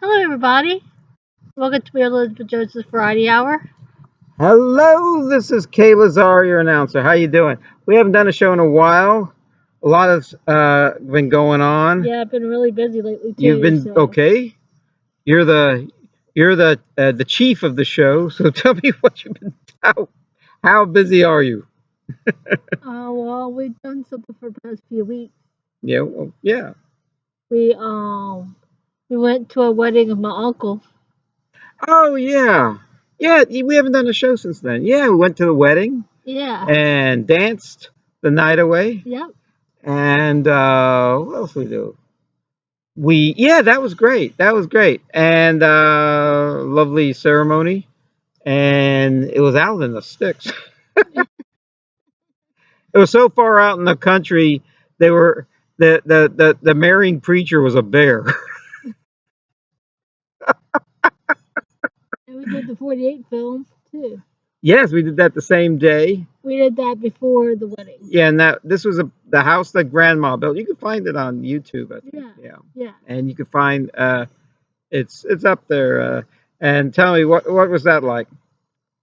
Hello, everybody. Welcome to Elizabeth Joseph's Variety Hour. Hello, this is Kaye Lazar, your announcer. How you doing? We haven't done a show in a while. A lot has been going on. Yeah, I've been really busy lately too. You've been okay. You're the chief of the show. So tell me what you've been. How busy are you? Well, we've done something for the past few weeks. Yeah, well, yeah. We went to a wedding of my uncle. Oh yeah, yeah. We haven't done a show since then. Yeah, we went to the wedding Yeah. and danced the night away. Yep. And what else we do? Yeah, that was great. That was great. And lovely ceremony. And it was out in the sticks. It was so far out in the country. They were the marrying preacher was a bear. And we did the 48 film too. Yes, we did that the same day. We did that before the wedding. Yeah, and this was the house that grandma built. You can find it on YouTube, I think. Yeah. And you can find it's up there. And tell me what was that like?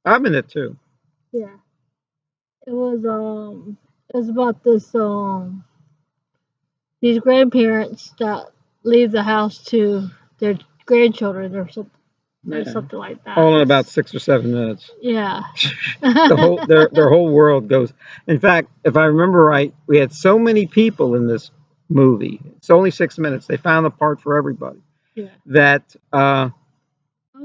I'm in it too. Yeah. It was about this these grandparents that leave the house to their grandchildren or something like that. All in about 6 or 7 minutes. Yeah. Their whole world goes. In fact, if I remember right, we had so many people in this movie. It's only 6 minutes. They found a part for everybody. Yeah. That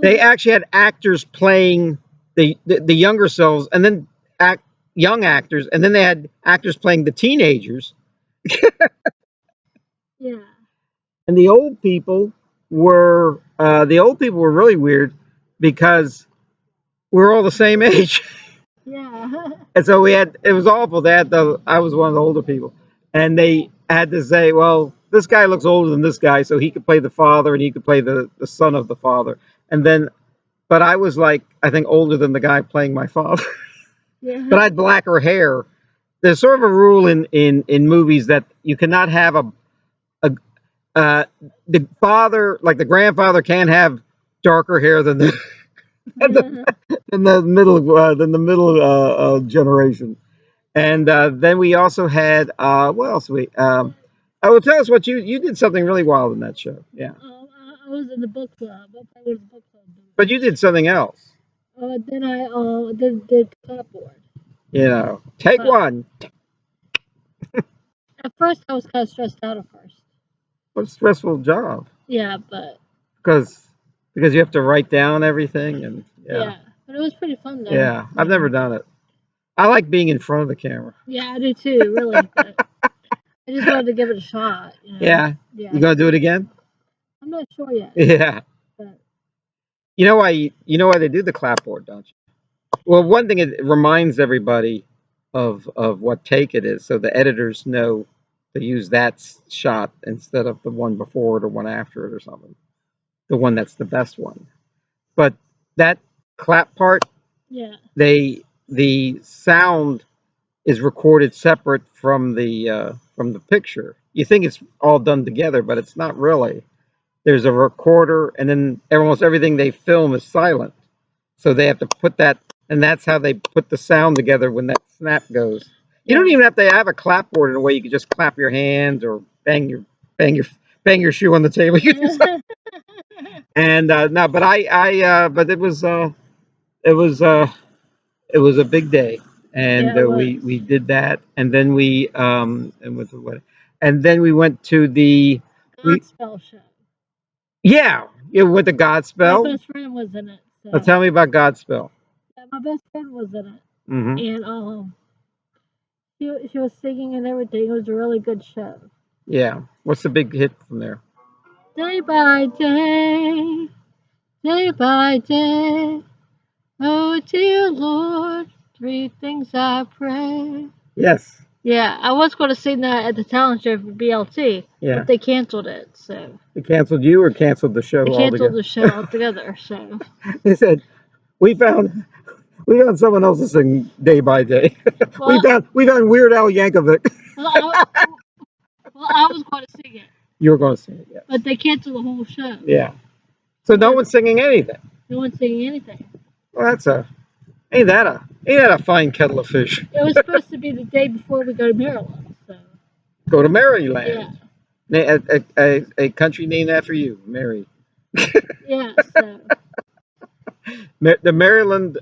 they actually had actors playing the younger selves, and then young actors, and then they had actors playing the teenagers. Yeah. And the old people were really weird because we're all the same age. Yeah. And so it was awful. I was one of the older people, and they had to say, well, this guy looks older than this guy, so he could play the father and he could play the son of the father. And then, but I was like, I think older than the guy playing my father. Yeah. But I had blacker hair. There's sort of a rule in movies that you cannot have the father, like the grandfather, can't have darker hair than the than the middle generation. And then we also had what else we I will tell us what you did something really wild in that show. Yeah. I was in the book club. I was in the book club. But you did something else. Then I did clapboard. Take one. At first, I was kind of stressed out at first. What a stressful job. Yeah, but Because you have to write down everything and yeah, but it was pretty fun though. Yeah, I've never done it. I like being in front of the camera. Yeah, I do too, really. But I just wanted to give it a shot. Yeah. You gonna do it again? I'm not sure yet. Yeah. But You know why they do the clapboard, don't you? Well, one thing, it reminds everybody of what take it is, so the editors know to use that shot instead of the one before it or one after it or something. The one that's the best one. But that clap part, yeah, the sound is recorded separate from the picture. You think it's all done together, but it's not really. There's a recorder, and then almost everything they film is silent. So they have to put that, and that's how they put the sound together when that snap goes. You don't even have to have a clapboard in a way. You can just clap your hands or bang your shoe on the table. And no, but but it was a big day, and yeah, we did that, and then we and with the wedding, and then we went to the Godspell show. Yeah, you went to Godspell. My best friend was in it. So. Now tell me about Godspell. Yeah, my best friend was in it, Mm-hmm. and she was singing and everything. It was a really good show. Yeah. What's the big hit from there? Day by day, day by day. Oh, dear Lord, three things I pray. Yes. Yeah, I was going to sing that at the talent show for BLT, Yeah. but they canceled it. So They canceled you or canceled the show they altogether? canceled the show altogether. So They said we found someone else to sing day by day. well, we found Weird Al Yankovic. I was going to sing it. You were going to sing it, yeah. But they canceled the whole show. Yeah. So no one's singing anything. No one's singing anything. Well, ain't that a fine kettle of fish? It was supposed to be the day before we go to Maryland. So Go to Maryland. yeah, A country named after you, Mary. yeah. So The Maryland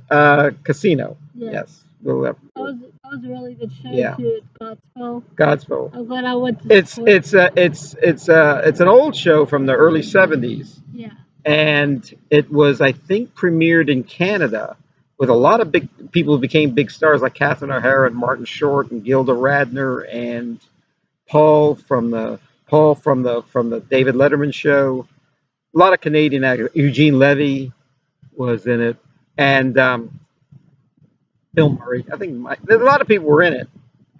Casino. yeah. Yes. We'll have, That was a really good show yeah. too. Godspell. Godsville. I'm glad I went to It's support. it's an old show from the early '70s, Yeah. and it was, I think, premiered in Canada with a lot of big people who became big stars like Catherine O'Hara and Martin Short and Gilda Radner and Paul from the David Letterman show. A lot of Canadian actors. Eugene Levy was in it, and Bill Murray. I think a lot of people were in it,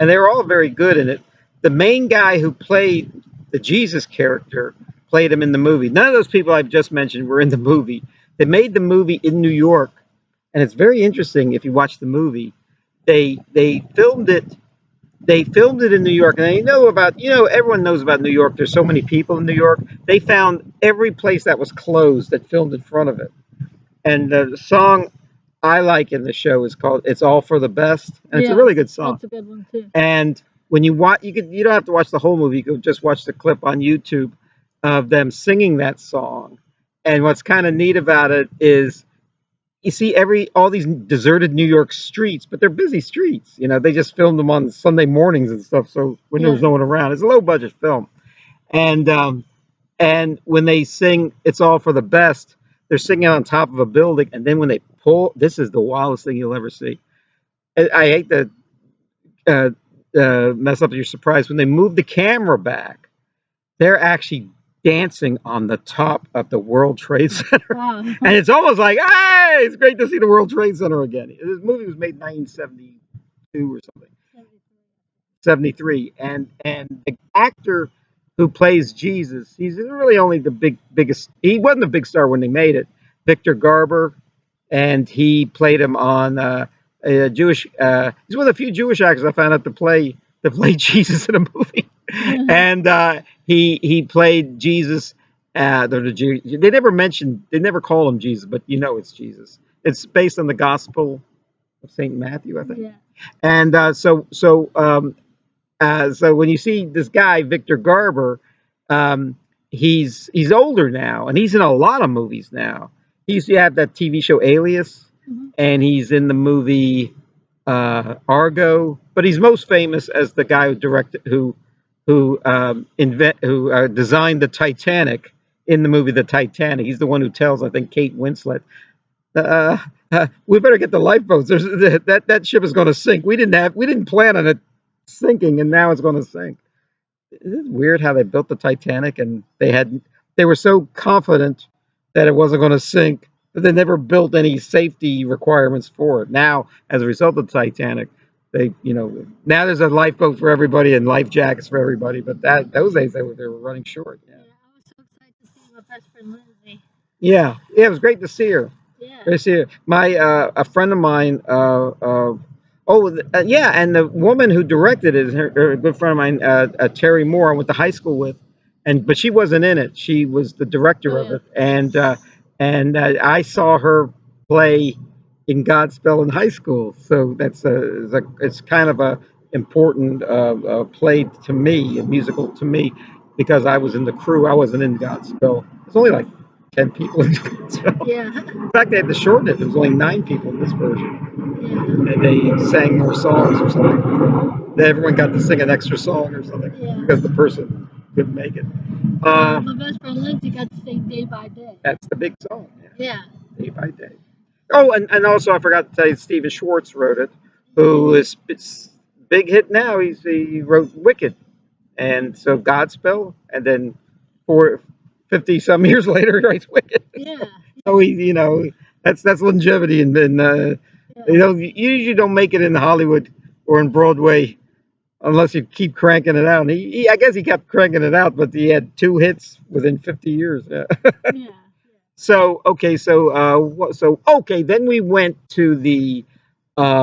and they were all very good in it. The main guy who played the Jesus character played him in the movie. None of those people I've just mentioned were in the movie. They made the movie in New York, and it's very interesting if you watch the movie. They filmed it. They filmed it in New York, and everyone knows about New York. There's so many people in New York. They found every place that was closed that filmed in front of it. And the song I like in the show is called "It's All for the Best," and it's a really good song. That's a good one too. And when you watch, you don't have to watch the whole movie. You can just watch the clip on YouTube of them singing that song. And what's kind of neat about it is you see all these deserted New York streets, but they're busy streets. They just filmed them on Sunday mornings and stuff, so when there was no one around. It's a low budget film, and when they sing "It's All for the Best," they're singing on top of a building, and then when they pull, this is the wildest thing you'll ever see. I hate to mess up your surprise. When they move the camera back, they're actually dancing on the top of the World Trade Center. Wow. And it's almost like, hey, it's great to see the World Trade Center again. This movie was made in 1972 or something. 73. And the actor who plays Jesus, he's really only the biggest. He wasn't a big star when they made it. Victor Garber, and he played him on a Jewish. He's one of the few Jewish actors I found out to play Jesus in a movie. And he played Jesus. They never call him Jesus, but it's Jesus. It's based on the Gospel of Saint Matthew, I think. Yeah. And so when you see this guy Victor Garber, he's older now, and he's in a lot of movies now. He used to have that TV show Alias, and he's in the movie Argo. But he's most famous as the guy who designed the Titanic in the movie The Titanic. He's the one who tells, I think, Kate Winslet, we better get the lifeboats. That ship is going to sink. We didn't plan on it sinking, and now it's going to sink. Isn't it weird how they built the Titanic and they were so confident that it wasn't going to sink, but they never built any safety requirements for it. Now, as a result of the Titanic, now there's a lifeboat for everybody and life jackets for everybody. But those days they were running short. Yeah, I was so excited to see my best friend Lindsay. Yeah, it was great to see her. Yeah. Great to see her. A friend of mine. And the woman who directed it is a good friend of mine, Terry Moore. I went to high school with, but she wasn't in it. She was the director of it, and I saw her play in Godspell in high school. So it's kind of a important play to me, a musical to me, because I was in the crew. I wasn't in Godspell. It's only like 10 people in Godspell. Yeah. In fact, they had to shorten it. There was only 9 people in this version. Yeah. And they sang more songs or something. Everyone got to sing an extra song or something because the person couldn't make it. My best friend Lindsay got to sing Day by Day. That's the big song. Yeah. Day by Day. Oh, and also I forgot to tell you, Stephen Schwartz wrote it, who is big hit now. He wrote Wicked, and so Godspell, and then 50 some years later he writes Wicked. Yeah. So that's longevity, and you usually don't make it in Hollywood or in Broadway unless you keep cranking it out. And I guess he kept cranking it out, but he had 2 hits within 50 years. Yeah. Yeah. So then we went to the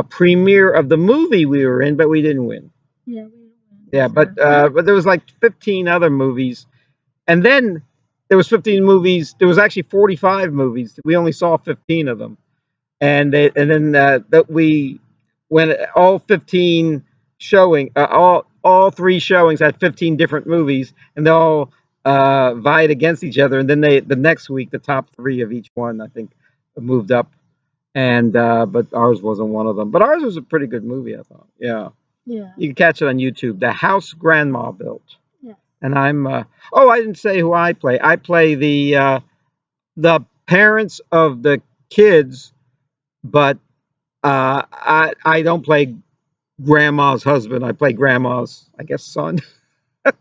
premiere of the movie we were in, but we didn't win. Yeah, we didn't win. Yeah, but there was like 15 other movies, and then there was 15 movies. There was actually 45 movies. We only saw 15 of them, and then that we when all 15 showing all three showings had 15 different movies, and they all vied against each other. And then the next week the top three of each one I think moved up, and but ours wasn't one of them. But ours was a pretty good movie, I thought. Yeah, Yeah. you can catch it on YouTube. The House Grandma Built. Yeah. And I'm oh, I didn't say who I play. I play the parents of the kids, but I don't play grandma's husband. I play grandma's, I guess, son. Yeah.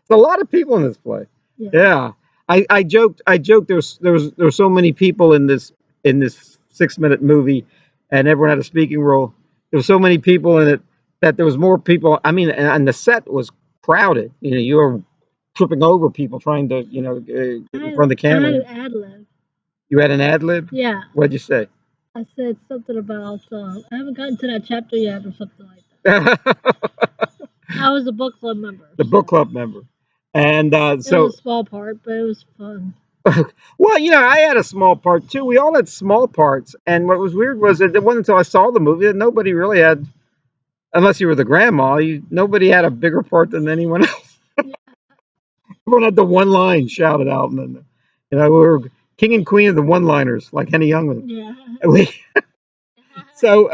There's a lot of people in this play. Yeah. Yeah. I joked there was so many people in this 6 minute movie, and everyone had a speaking role. There were so many people in it that there was more people. I mean, and the set was crowded. You know, you were tripping over people trying to, in front of the I had camera. an ad lib. You had an ad lib? Yeah. What'd you say? I said something about I haven't gotten to that chapter yet or something like The that. I was a book club member. book club member. And It so, was a small part, but it was fun. well, I had a small part too. We all had small parts. And what was weird was that it wasn't until I saw the movie that nobody really had, unless you were the grandma, nobody had a bigger part than anyone else. Yeah. Everyone had the one line shouted out. And then, we were king and queen of the one liners, like Henny Youngman. Yeah. We, so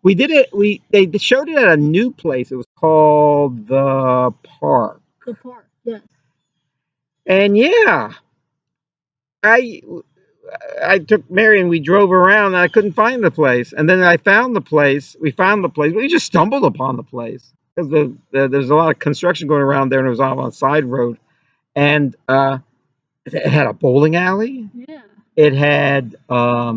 we did it. They showed it at a new place. It was called the Park. The park. Yes. And yeah, I I took Mary and we drove around and I couldn't find the place. And then I found the place. We found the place. We just stumbled upon the place because there's a lot of construction going around there, and it was on a side road. And it had a bowling alley. Yeah. It had a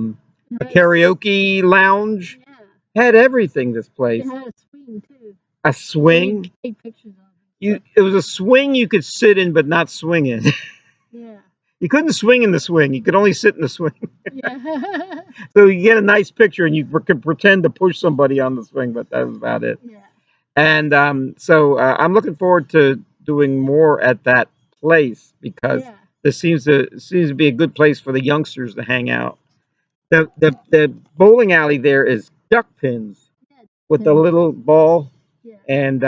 It karaoke lounge. Yeah. Had everything. This It place. had a swing too. A swing. Take pictures of it. It was a swing you could sit in but not swing in. Yeah. You couldn't swing in the swing. You could only sit in the swing. Yeah. So you get a nice picture and you could pretend to push somebody on the swing, but that was about it. Yeah. And so I'm looking forward to doing more at that place because Yeah. this seems to be a good place for the youngsters to hang out. The bowling alley there is duck pins Yeah. with the little ball, Yeah. and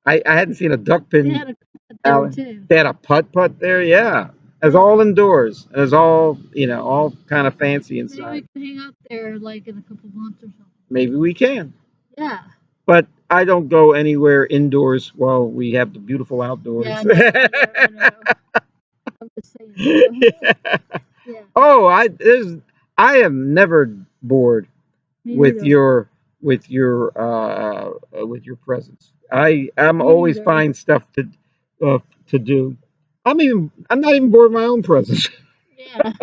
I hadn't seen a duck They pin had a putt there alley. too. They had a putt there, yeah. It's all indoors. And it's all all kind of fancy Maybe we inside. can hang out there like in a couple months or something. Maybe we can. Yeah. But I don't go anywhere indoors while we have the beautiful outdoors. Yeah. I know. I'm just saying. Yeah. Oh, I am never bored Me with neither. your presence. I'm Me always neither. find stuff to do. I'm not even bored of my own presence. Yeah.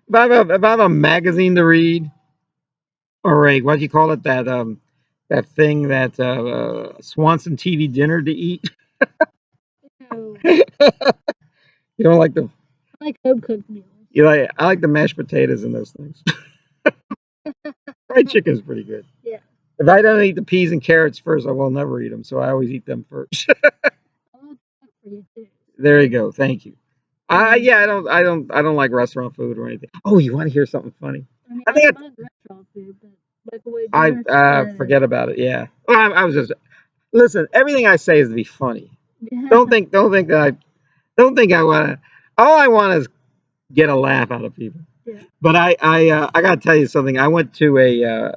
If I have a magazine to read, or a what do you call it, that thing that Swanson TV dinner to eat. Ew. You don't like the I like home cooked meals. I like the mashed potatoes and those things. Fried chicken's pretty good. Yeah. If I don't eat the peas and carrots first, I will never eat them. So I always eat them first. I want to cook for you too. There you go. Thank you. Yeah. Yeah, I don't like restaurant food or anything. Oh, you want to hear something funny? I mean, I I think don't mind restaurant food, but microwave I dinner. Yeah. forget about it. Yeah. Well, I was just listen. Everything I say is to be funny. Yeah. Don't think I want to. All I want is get a laugh out of people. Yeah. But I got to tell you something. I went to a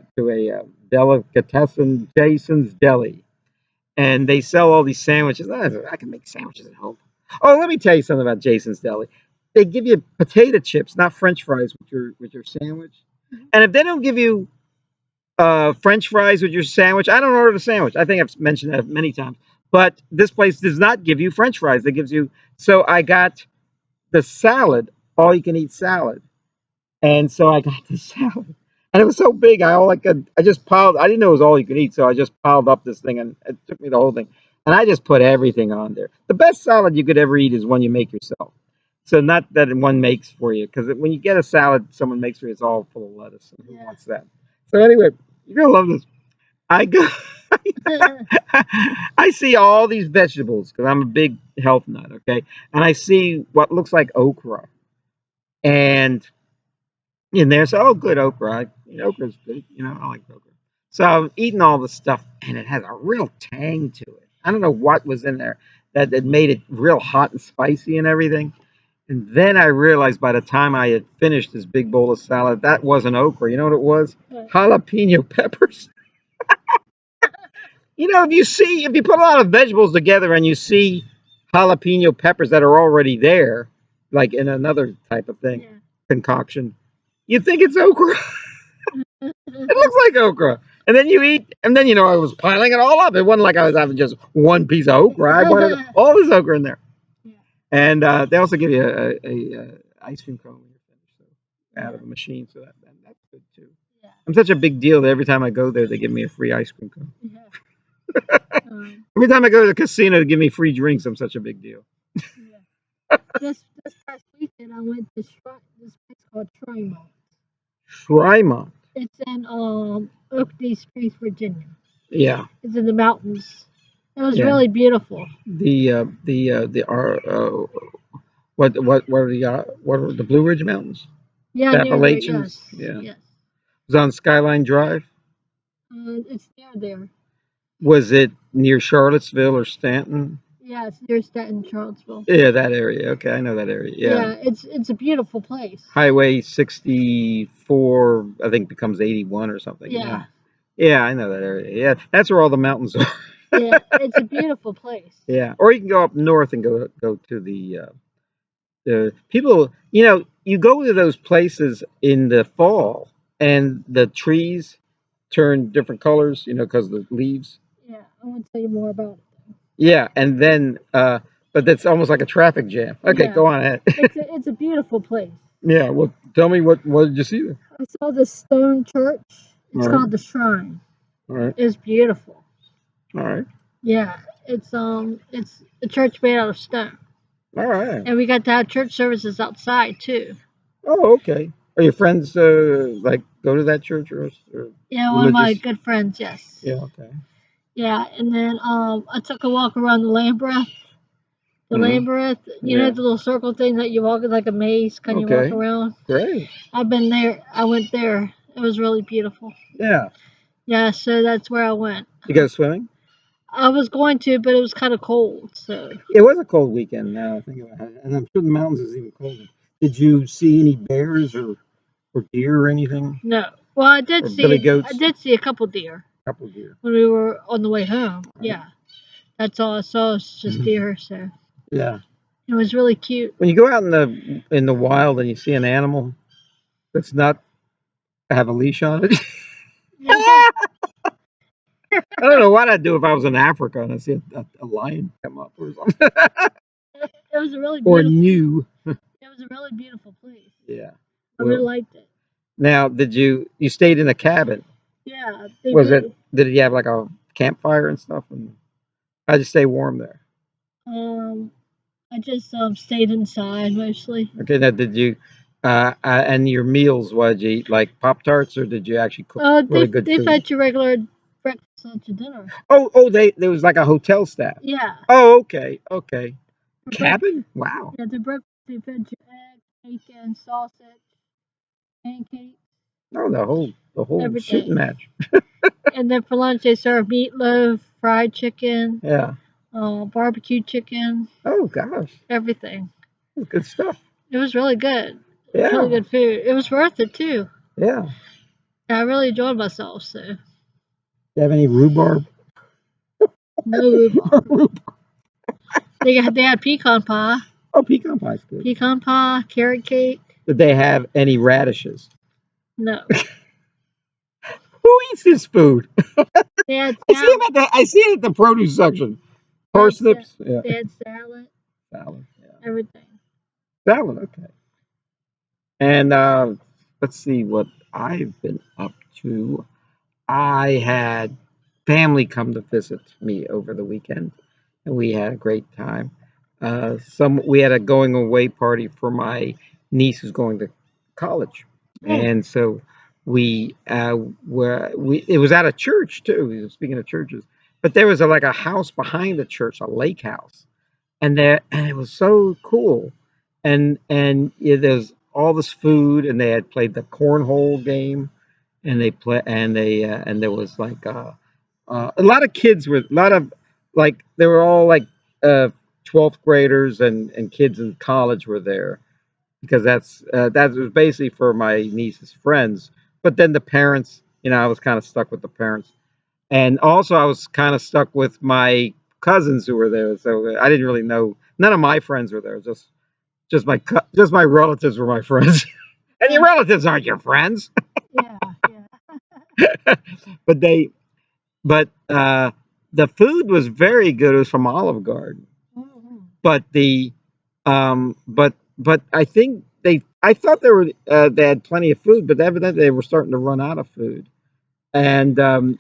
delicatessen, Jason's Deli, and they sell all these sandwiches. I can make sandwiches at home. Oh, let me tell you something about Jason's Deli. They give you potato chips, not French fries, with your sandwich. And if they don't give you French fries with your sandwich, I don't order the sandwich. I think I've mentioned that many times. But this place does not give you French fries. They gives you. So I got the salad, all you can eat salad. And so I got the salad, and it was so big. I just piled. I didn't know it was all you could eat, so I just piled up this thing, and it took me the whole thing. And I just put everything on there. The best salad you could ever eat is one you make yourself. So not that one makes for you, because when you get a salad someone makes for you, it's all full of lettuce. And who Yeah. wants that? So anyway, you're gonna love this. I go. I see all these vegetables because I'm a big health nut, okay? And I see what looks like okra, and in there, so oh, good okra. Okra's good, I like okra. So I'm eating all the stuff, and it has a real tang to it. I don't know what was in there that made it real hot and spicy and everything. And then I realized by the time I had finished this big bowl of salad, that wasn't okra. You know what it was? Jalapeno peppers. If you put a lot of vegetables together and you see jalapeno peppers that are already there, like in another type of thing, concoction, you think it's okra. It looks like okra. And then you eat, and then I was piling it all up. It wasn't like I was having just one piece of okra. I wanted all this okra in there. And they also give you a ice cream cone when you're finished, so out of the machine. So that's good too. I'm such a big deal that every time I go there, they give me a free ice cream cone. Every time I go to the casino, they give me free drinks. I'm such a big deal. This past weekend, I went to this place called Trymont. Trymont. It's in Oakney Springs, Virginia. Yeah. It's in the mountains. It was really beautiful. What are the Blue Ridge Mountains? Yeah, The near there. Appalachians. Yes. Yeah. Yes. It was on Skyline Drive. It's near there. Was it near Charlottesville or Stanton? Yeah, it's near Stanton, Charlottesville. Yeah, that area. Okay, I know that area. Yeah. It's a beautiful place. Highway 64, I think, becomes 81 or something. Yeah. Yeah, I know that area. Yeah, that's where all the mountains are. Yeah, it's a beautiful place. Yeah, or you can go up north and go to the people. You go to those places in the fall, and the trees turn different colors. Because of the leaves. Yeah, I want to tell you more about it. Yeah, and then but that's almost like a traffic jam. Okay, go on ahead. It's a beautiful place. Yeah, well, tell me what did you see there? I saw this stone church. It's called the Shrine. All right. It's beautiful. All right. Yeah, it's a church made out of stone. All right. And we got to have church services outside too. Oh, okay. Are your friends like go to that church or yeah, one of my good friends, yes. Yeah, okay. Yeah, and then I took a walk around the labyrinth. The labyrinth, you know the little circle thing that you walk like a maze, kind of walk around. Great. I've been there. I went there. It was really beautiful. Yeah. Yeah, so that's where I went. You go swimming? I was going to, but it was kind of cold. So it was a cold weekend. Now I think about it, and I'm sure the mountains is even colder. Did you see any bears or deer or anything? No. Well, I did billy goats? I did see a couple deer. Couple deer. When we were on the way home. Right. Yeah. That's all I saw. Was just deer. So. Yeah. It was really cute. When you go out in the wild and you see an animal that's not have a leash on it. I don't know what I'd do if I was in Africa and I see a lion come up or something. It was a really beautiful. Or new. It was a really beautiful place. Yeah. I really liked it. Now, did you stayed in a cabin? Yeah. Did you have like a campfire and stuff? And how'd you stay warm there? I just stayed inside mostly. Okay. Now, did you and your meals? What did you eat? Like Pop-Tarts, or did you actually cook really good food? They fed you regular breakfast, lunch, and dinner. Oh, there was like a hotel staff. Yeah. Oh, okay. Cabin? Wow. Yeah, the breakfast they fed you eggs, bacon, sausage, pancakes. Oh, the whole shooting match. And then for lunch they served meatloaf, fried chicken. Yeah. Barbecue chicken. Oh gosh. Everything. Good stuff. It was really good. Yeah. Really good food. It was worth it too. Yeah. I really enjoyed myself. So. You have any rhubarb? No rhubarb. They had pecan pie. Oh, pecan pie's good. Pecan pie, carrot cake. Did they have any radishes? No. Who eats this food? They had I see it at the produce section. Parsnips. Yeah. They had salad. Salad. Yeah. Everything. Salad. Okay. And let's see what I've been up to. I had family come to visit me over the weekend, and we had a great time. We had a going away party for my niece who's going to college, and so we it was at a church too. Speaking of churches, but there was like a house behind the church, a lake house, and it was so cool, and yeah, there's all this food, and they had played the cornhole game, and and there was like a lot of kids were a lot of like they were all like uh 12th graders and kids in college were there because that was basically for my niece's friends. But then the parents, I was kind of stuck with the parents, and also I was kind of stuck with my cousins who were there. So I didn't really know. None of my friends were there. Just my relatives were my friends, and your relatives aren't your friends. Yeah, yeah. But the food was very good. It was from Olive Garden, Mm-hmm. but the but I think I thought they had plenty of food, but evidently they were starting to run out of food. And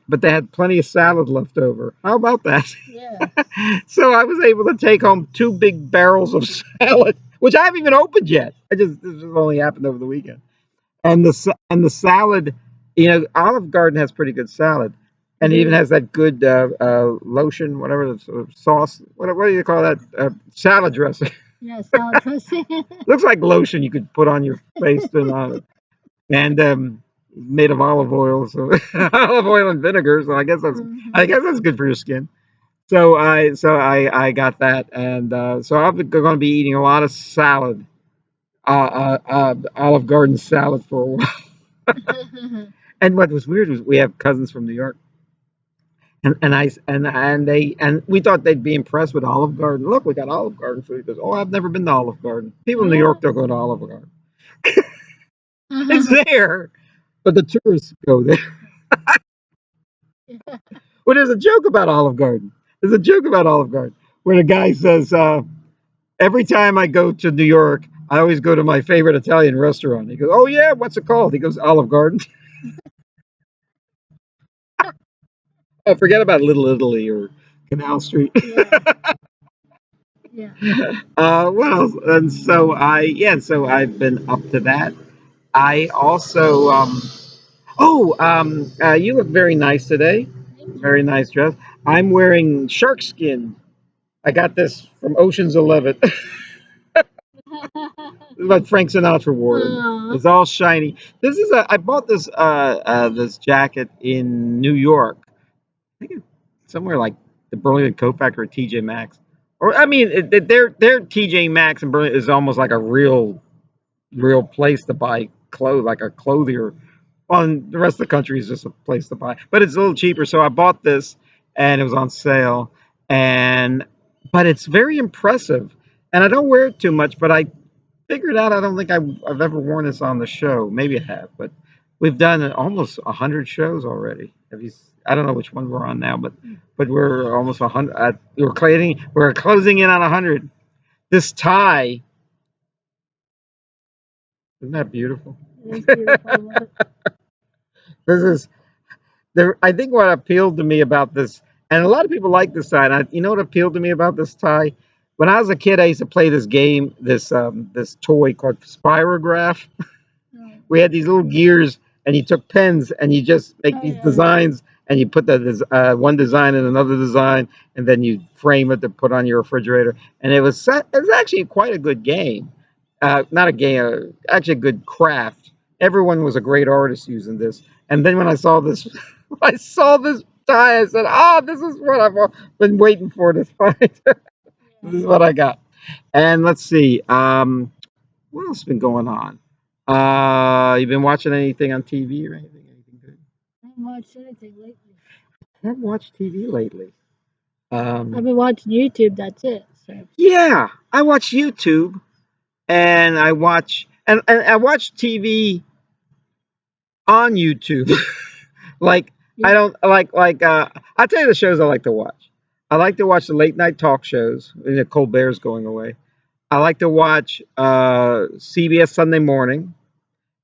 but they had plenty of salad left over. How about that? Yeah. So I was able to take home 2 big barrels of salad, which I haven't even opened yet. This just only happened over the weekend. And the salad, Olive Garden has pretty good salad, and it even has that good lotion, whatever the sauce. What do you call that? Salad dressing. Yeah, salad dressing. Looks like lotion you could put on your face and made of olive oil, so olive oil and vinegar. So I Hmm. guess that's good for your skin. I got that, and so I'm going to be eating a lot of salad, Olive Garden salad for a while. And what was weird was we have cousins from New York, and we thought they'd be impressed with Olive Garden. Look, we got Olive Garden food. He goes, oh, I've never been to Olive Garden. People in New York don't go to Olive Garden. It's there, but the tourists go there. Well, there's a joke about Olive Garden. There's a joke about Olive Garden where the guy says, every time I go to New York, I always go to my favorite Italian restaurant. He goes, oh, yeah, what's it called? He goes, Olive Garden. Oh, forget about Little Italy or Canal Street. Yeah, yeah. What else? So I've been up to that. I also, you look very nice today. Thank Very you. nice dress. I'm wearing shark skin. I got this from Ocean's 11. This is what Frank Sinatra wore. Aw. It's all shiny. I bought this jacket in New York. I think it's somewhere like the Burlington Coat Factory, or TJ Maxx. Or I mean, their TJ Maxx in Burlington is almost like a real place to buy clothes, like a clothier. On the rest of the country is just a place to buy, but it's a little cheaper. So I bought this, and it was on sale, and but it's very impressive. And I don't wear it too much, but I figured out I don't think I've ever worn this on the show. Maybe I have, but we've done almost 100 shows already. I don't know which one we're on now, but we're almost 100. We're closing in on 100. This tie, isn't that beautiful? It is beautiful. I love it. This is there. I think what appealed to me about this, and a lot of people like this tie. And you know what appealed to me about this tie? When I was a kid, I used to play this game, this toy called Spirograph. Oh, We had these little gears, and you took pens and you just make oh these yeah. designs, and you put one design in another design, and then you frame it to put on your refrigerator. And it was actually quite a good game. Not a game, actually a good craft. Everyone was a great artist using this. And then when I saw this, I saw this tie. I said, "Ah, this is what I've been waiting for to find. This Yeah. is what I got." And let's see. What else has been going on? You been watching anything on TV or anything? Anything good? I haven't watched anything lately. I haven't watched TV lately. I've Um, been watching YouTube. That's it. So yeah, I watch YouTube and and I watch TV on YouTube. Like I yeah. don't I'll tell you the shows I like to watch. I like to watch the late night talk shows. Colbert's going away. I like to watch CBS Sunday Morning.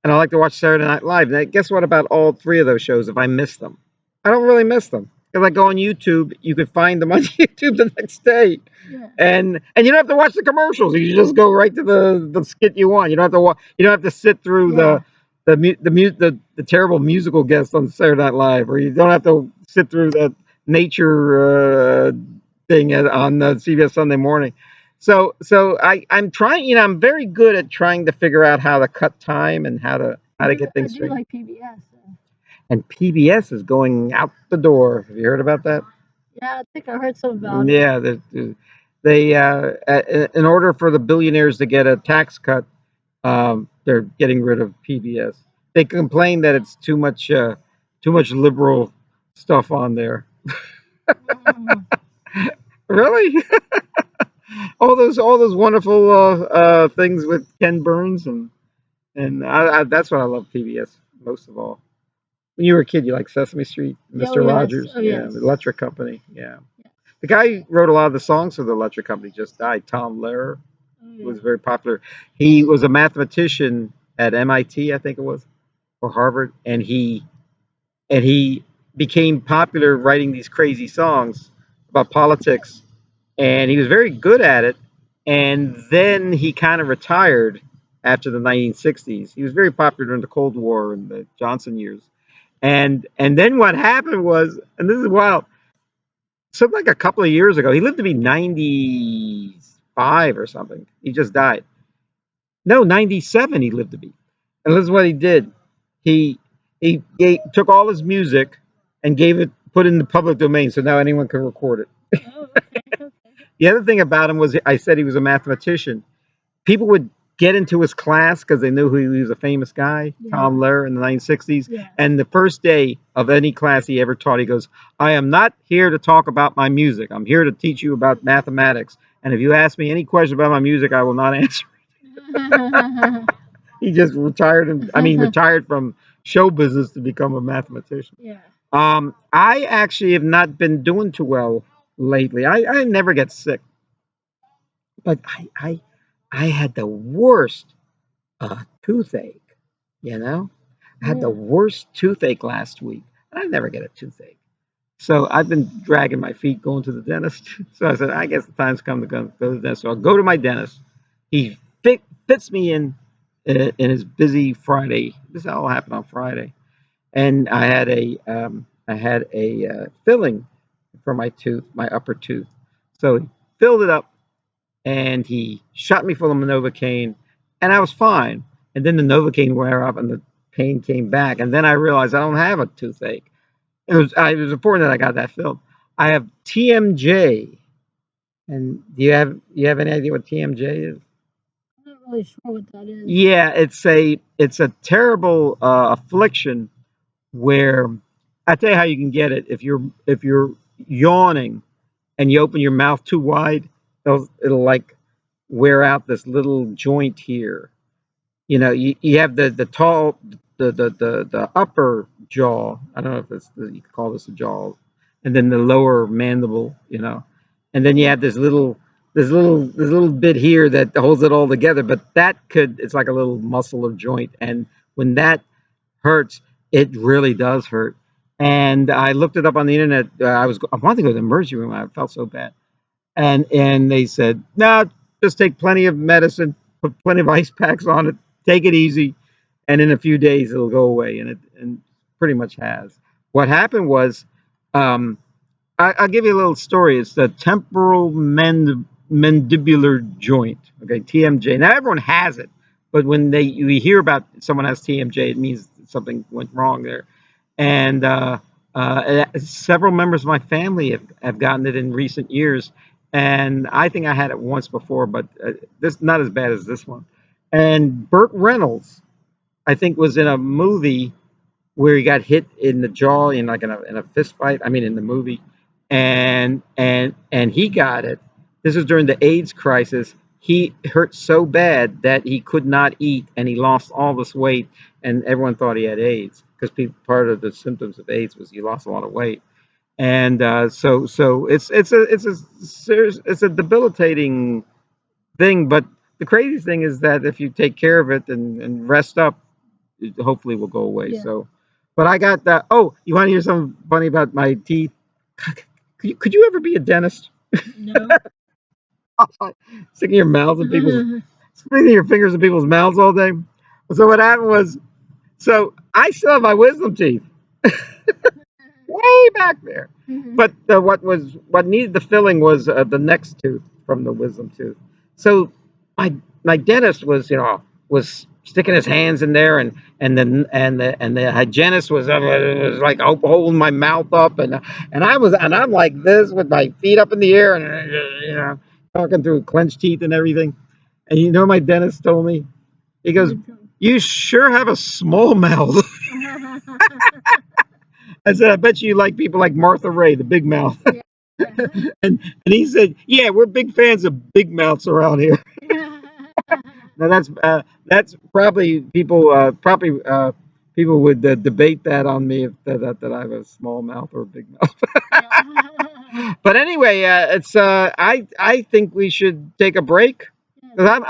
And I like to watch Saturday Night Live. Now, guess what about all three of those shows if I miss them? I don't really miss them. If I go on YouTube, you could find them on YouTube the next day. Yeah. And you don't have to watch the commercials. You just go right to the skit you want. You don't have to sit through Yeah. the terrible musical guest on Saturday Night Live, where you don't have to sit through that nature thing on CBS Sunday Morning. So I'm trying. I'm very good at trying to figure out how to cut time and how to get I things do straight. like PBS. And PBS is going out the door. Have you heard about that? Yeah, I think I heard some about it. Yeah, they in order for the billionaires to get a tax cut, they're getting rid of PBS. They complain that it's too much liberal stuff on there. Mm. Really? All those wonderful things with Ken Burns that's what I love PBS most of all. When you were a kid, you like Sesame Street, Oh Mr. yes. Rogers, Oh yeah, yes. the Electric Company, yeah. The guy who wrote a lot of the songs for the Electric Company just died. Tom Lehrer Oh was yeah. very popular. He was a mathematician at MIT, I think it was, or Harvard, and he became popular writing these crazy songs about politics, and he was very good at it. And then he kind of retired after the 1960s. He was very popular during the Cold War and the Johnson years. And then what happened was, and this is wild, something like a couple of years ago, he lived to be 95 or something. He just died. No, 97 he lived to be. And this is what he did. He took all his music and gave it put it in the public domain so now anyone can record it. Oh, okay. Okay. The other thing about him was I said he was a mathematician. People would get into his class because they knew he was a famous guy, Yeah. Tom Lehrer in the 1960s. Yeah. And the first day of any class he ever taught, he goes, I am not here to talk about my music. I'm here to teach you about mathematics. And if you ask me any question about my music, I will not answer. He just retired, retired from show business to become a mathematician. Yeah. I actually have not been doing too well lately. I never get sick, but I had the worst toothache. You know, I had the Yeah. worst toothache last week. I never get a toothache, so I've been dragging my feet going to the dentist. So I said, I guess the time's come to go to the dentist. So I'll go to my dentist. He fits me in his busy Friday. This all happened on Friday, and I had a filling for my tooth, my upper tooth. So he filled it up and he shot me full of Novocaine, and I was fine. And then the Novocaine wore off, and the pain came back. And then I realized I don't have a toothache. It was important that I got that filled. I have TMJ, and do you have any idea what TMJ is? I'm not really sure what that is. Yeah, it's a terrible affliction where I tell you how you can get it. If you're yawning and you open your mouth too wide, it'll like wear out this little joint here. You have the tall the upper jaw. I don't know if you could call this a jaw, and then the lower mandible. And then you have this little bit here that holds it all together. But it's like a little muscle or joint, and when that hurts, it really does hurt. And I looked it up on the internet. I wanted to go to the emergency room. I felt so bad, and they said, no, just take plenty of medicine, put plenty of ice packs on it, take it easy, and in a few days it'll go away. And pretty much has. What happened was, um, I'll give you a little story. It's the temporal mandibular joint. Okay, TMJ. Now everyone has it, but when you hear about someone has TMJ, it means something went wrong there. And several members of my family have gotten it in recent years, and I think I had it once before, but this not as bad as this one. And Burt Reynolds, I think, was in a movie where he got hit in the jaw in like in a fist fight. I mean, in the movie, and he got it. This was during the AIDS crisis. He hurt so bad that he could not eat, and he lost all this weight, and everyone thought he had AIDS because part of the symptoms of AIDS was he lost a lot of weight. And so it's a debilitating thing. But the crazy thing is that if you take care of it and rest up, it hopefully will go away. Yeah. So, but I got that. Oh, you want to hear something funny about my teeth? Could you ever be a dentist? No. Sticking your fingers in people's mouths all day. So what happened was So I still have my wisdom teeth way back there. But what needed the filling was the next tooth from the wisdom tooth. So my dentist was sticking his hands in there, and the hygienist was like holding my mouth up, and I'm like this with my feet up in the air, and talking through clenched teeth and everything. And my dentist told me, he goes, "You sure have a small mouth." I said, "I bet you like people like Martha Ray, the big mouth." And he said, "Yeah, we're big fans of big mouths around here." Now that's probably people would debate that on me, if that I have a small mouth or a big mouth. But anyway, it's I think we should take a break, because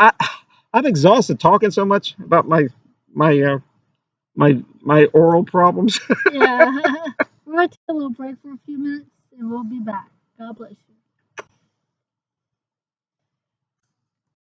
I'm exhausted talking so much about my my oral problems. Yeah. We're going to take a little break for a few minutes and we'll be back. God bless you.